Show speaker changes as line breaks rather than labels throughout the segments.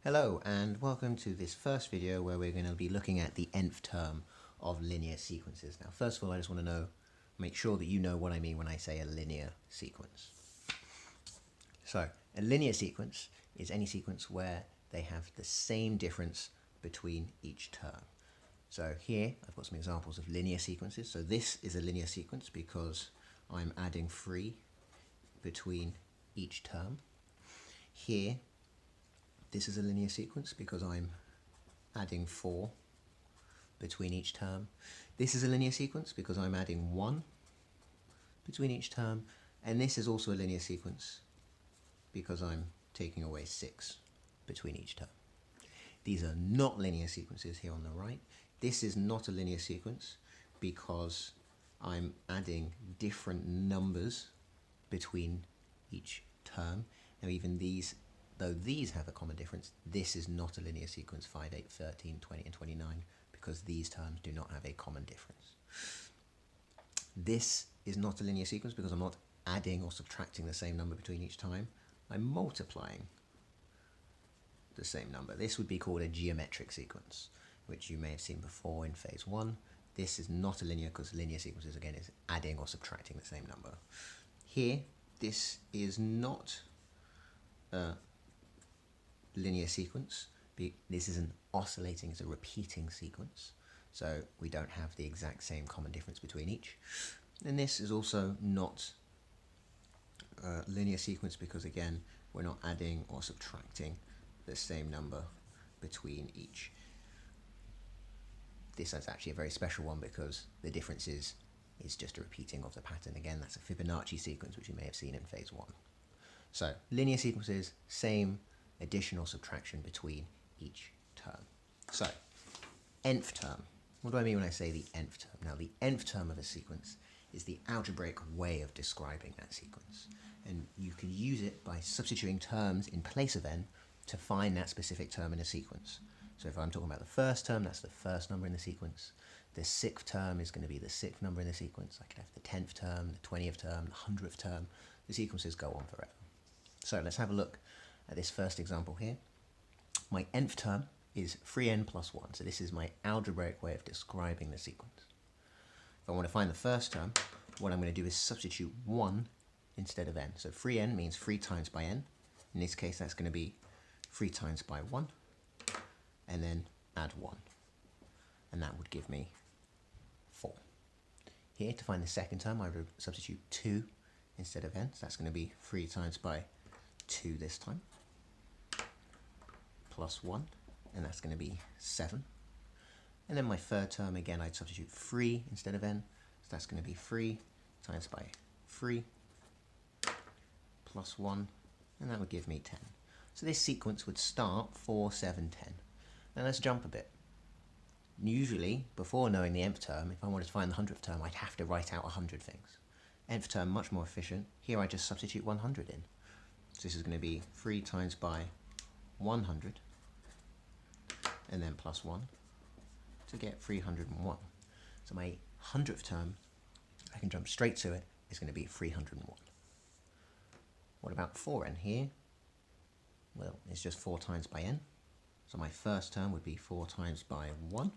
Hello and welcome to this first video where we're going to be looking at the nth term of linear sequences. Now first of all I just want to make sure that you know what I mean when I say a linear sequence. So a linear sequence is any sequence where they have the same difference between each term. So here I've got some examples of linear sequences. So this is a linear sequence because I'm adding 3 between each term. Here this is a linear sequence because I'm adding 4 between each term. This is a linear sequence because I'm adding 1 between each term. And this is also a linear sequence because I'm taking away 6 between each term. These are not linear sequences here on the right. This is not a linear sequence because I'm adding different numbers between each term. Now even these, though these have a common difference, this is not a linear sequence 5, 8, 13, 20 and 29 because these terms do not have a common difference. This is not a linear sequence because I'm not adding or subtracting the same number between each time. I'm multiplying the same number. This would be called a geometric sequence, which you may have seen before in phase 1. This is not a linear because linear sequences again is adding or subtracting the same number. Here, this is not a linear sequence. This is an oscillating, it's a repeating sequence. So we don't have the exact same common difference between each. And this is also not a linear sequence because again, we're not adding or subtracting the same number between each. This is actually a very special one because the difference is just a repeating of the pattern. Again, that's a Fibonacci sequence, which you may have seen in phase 1. So linear sequences, same addition or subtraction between each term. So nth term. What do I mean when I say the nth term? Now the nth term of a sequence is the algebraic way of describing that sequence. And you can use it by substituting terms in place of n to find that specific term in a sequence. So if I'm talking about the first term, that's the first number in the sequence. The 6th term is going to be the 6th number in the sequence. I could have the 10th term, the 20th term, the 100th term. The sequences go on forever. So let's have a look at this first example here. My nth term is 3n plus 1. So this is my algebraic way of describing the sequence. If I want to find the first term, what I'm going to do is substitute 1 instead of n. So 3n means 3 times by n. In this case, that's going to be 3 times by 1. And then add 1. And that would give me 4. Here, to find the second term, I would substitute 2 instead of n. So that's going to be 3 times by 2 this time. Plus 1. And that's going to be 7. And then my third term, again, I'd substitute 3 instead of n. So that's going to be 3 times by 3 plus 1. And that would give me 10. So this sequence would start 4, 7, 10. Now let's jump a bit. Usually, before knowing the nth term, if I wanted to find the 100th term, I'd have to write out 100 things. Nth term, much more efficient. Here I just substitute 100 in. So this is going to be 3 times by 100, and then plus 1, to get 301. So my 100th term, I can jump straight to it, is going to be 301. What about 4n here? Well, it's just 4 times by n. So my first term would be 4 times by 1,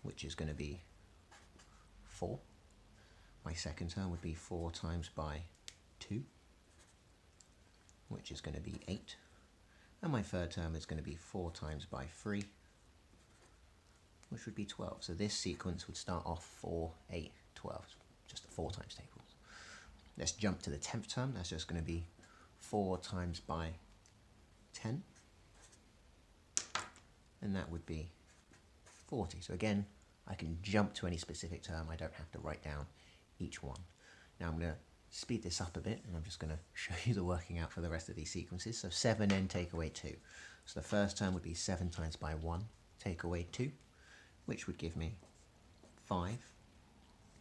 which is going to be 4. My second term would be 4 times by 2, which is going to be 8. And my third term is going to be 4 times by 3, which would be 12. So this sequence would start off 4, 8, 12, just the 4 times tables. Let's jump to the 10th term. That's just going to be 4 times by 10. And that would be 40. So again, I can jump to any specific term. I don't have to write down each one. Now I'm going to speed this up a bit, and I'm just going to show you the working out for the rest of these sequences. So 7n take away 2. So the first term would be 7 times by 1 take away 2, which would give me 5.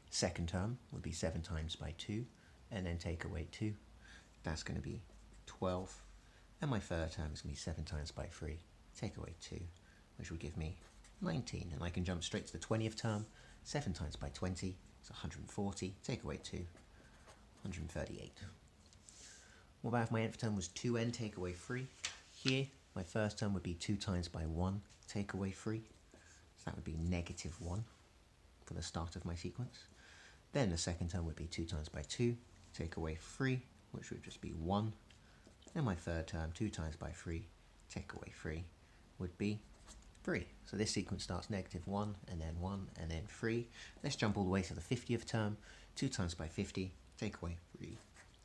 Second term would be 7 times by 2, and then take away 2. That's going to be 12. And my third term is going to be 7 times by 3, take away 2, which would give me 19. And I can jump straight to the 20th term. 7 times by 20 is 140, take away 2, 138. What about if my nth term was 2n take away 3? Here, my first term would be 2 times by 1, take away 3. So that would be -1 for the start of my sequence. Then the second term would be 2 times by 2, take away 3, which would just be 1. Then my third term, 2 times by 3, take away 3, would be 3. So this sequence starts -1, and then 1, and then 3. Let's jump all the way to the 50th term. 2 times by 50, take away 3,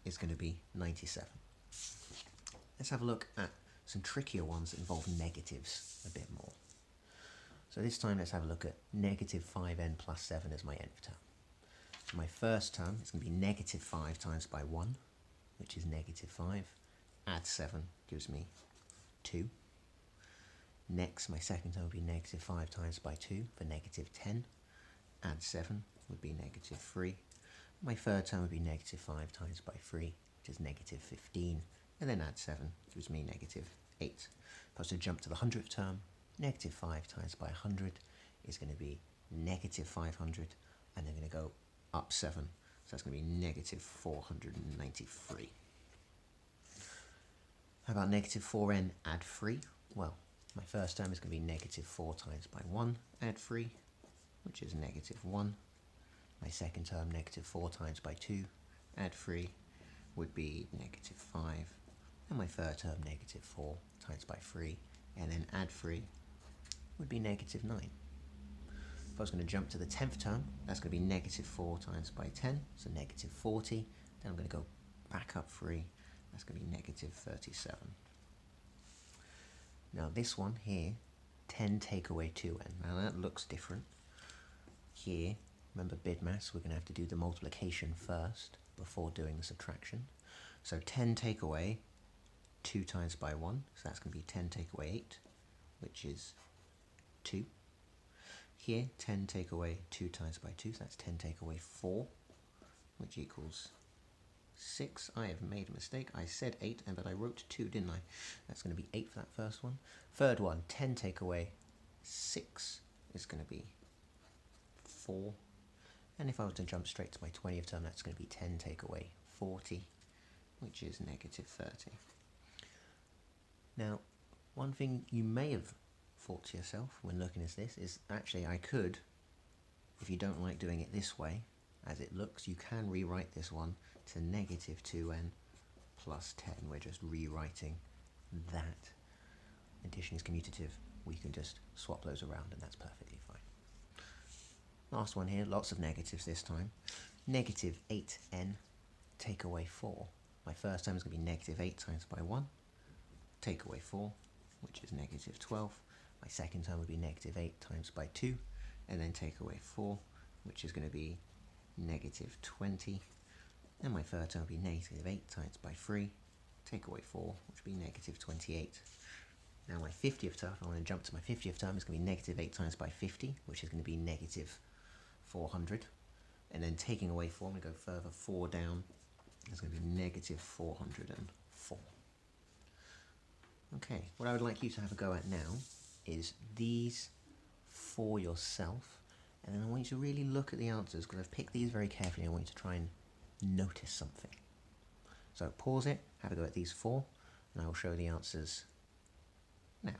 is going to be 97. Let's have a look at some trickier ones that involve negatives a bit more. So this time let's have a look at -5n plus 7 as my nth term. So my first term is going to be -5 times by 1, which is -5. Add 7 gives me 2. Next, my second term would be -5 times by 2 for -10. Add 7 would be -3. My third term would be -5 times by 3, which is -15. And then add 7 gives me -8. If I was to jump to the 100th term, -5 times by 100 is going to be -500, and then going to go up 7. So that's going to be -493. How about -4n add 3? Well, my first term is going to be -4 times by 1, add 3, which is -1. My second term, -4 times by 2, add 3, would be -5. And my third term, -4 times by 3, and then add 3, would be -9. If I was going to jump to the 10th term, that's going to be -4 times by 10, so -40. Then I'm going to go back up 3, that's going to be -37. Now this one here, 10 take away 2n. Now that looks different. Here, remember BIDMAS, we're going to have to do the multiplication first before doing the subtraction. So 10 take away 2 times by 1, so that's going to be 10 take away 8, which is 2. Here, 10 take away 2 times by 2, so that's 10 take away 4, which equals 6. I have made a mistake. I said 8, but I wrote 2, didn't I? That's going to be 8 for that first one. Third one, 10 take away 6 is going to be 4. And if I was to jump straight to my 20th term, that's going to be 10 take away 40, which is -30. Now, one thing you may have thought to yourself when looking at this is, actually I could, if you don't like doing it this way, as it looks, you can rewrite this one to -2n plus 10. We're just rewriting that. Addition is commutative. We can just swap those around and that's perfectly fine. Last one here, lots of negatives this time. -8n take away 4. My first term is going to be -8 times by 1, take away 4, which is -12. My second term would be -8 times by 2, and then take away 4, which is going to be -20. And my third term would be -8 times by 3, take away 4, which would be -28. Now my 50th term, if I want to jump to my 50th term, it's going to be -8 times by 50, which is going to be -400. And then taking away 4, I'm going to go further 4 down, it's going to be -404. Okay, what I would like you to have a go at now is these for yourself, and then I want you to really look at the answers, because I've picked these very carefully. I want you to try and notice something. So pause it, have a go at these 4, and I will show the answers now.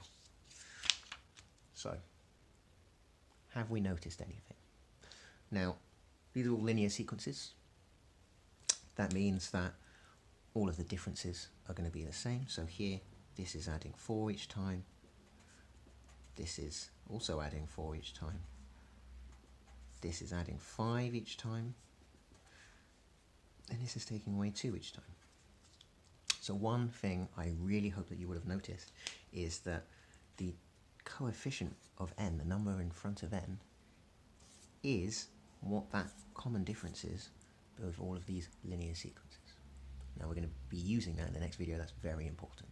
So, have we noticed anything? Now, these are all linear sequences. That means that all of the differences are going to be the same. So here, this is adding 4 each time. This is also adding 4 each time. This is adding 5 each time. And this is taking away 2 each time. So one thing I really hope that you would have noticed is that the coefficient of n, the number in front of n, is what that common difference is with all of these linear sequences. Now we're going to be using that in the next video. That's very important.